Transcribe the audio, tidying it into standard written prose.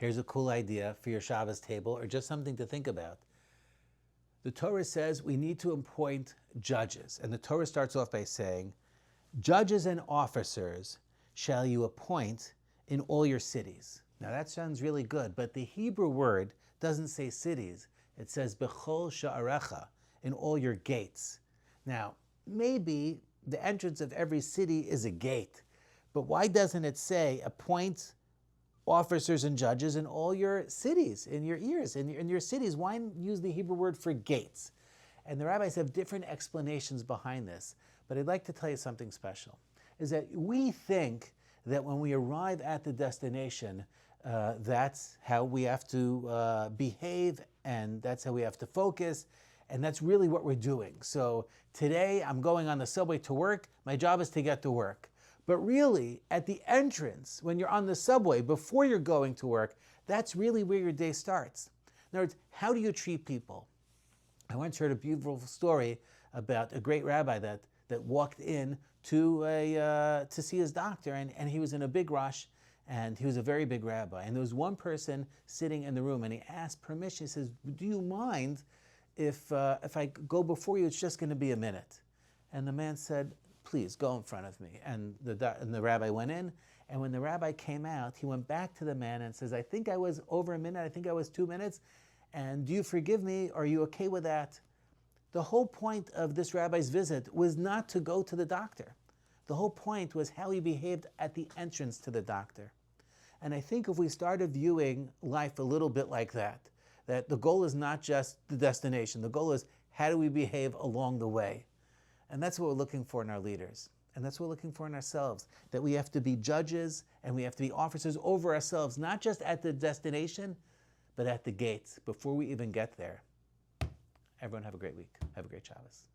Here's a cool idea for your Shabbos table or just something to think about. The Torah says we need to appoint judges. And the Torah starts off by saying, judges and officers shall you appoint in all your cities. Now that sounds really good, but the Hebrew word doesn't say cities. It says bechol sha'arecha, in all your gates. Now, maybe the entrance of every city is a gate, but why doesn't it say appoint officers and judges in all your cities, in your ears, in your cities? Why use the Hebrew word for gates? And the rabbis have different explanations behind this, but I'd like to tell you something special, is that we think that when we arrive at the destination, that's how we have to behave, and that's how we have to focus, and that's really what we're doing. So today I'm going on the subway to work, my job is to get to work. But really, at the entrance, when you're on the subway, before you're going to work, that's really where your day starts. In other words, how do you treat people? I once heard a beautiful story about a great rabbi that walked in to see his doctor, and he was in a big rush, and he was a very big rabbi. And there was one person sitting in the room, and he asked permission. He says, do you mind if I go before you? It's just going to be a minute. And the man said, please go in front of me. And the rabbi went in, and when the rabbi came out, he went back to the man and says, I think I was over a minute, I think I was 2 minutes, and do you forgive me? Are you okay with that? The whole point of this rabbi's visit was not to go to the doctor. The whole point was how he behaved at the entrance to the doctor. And I think if we started viewing life a little bit like that the goal is not just the destination, the goal is how do we behave along the way? And that's what we're looking for in our leaders. And that's what we're looking for in ourselves, that we have to be judges and we have to be officers over ourselves, not just at the destination, but at the gates before we even get there. Everyone have a great week. Have a great Shabbos.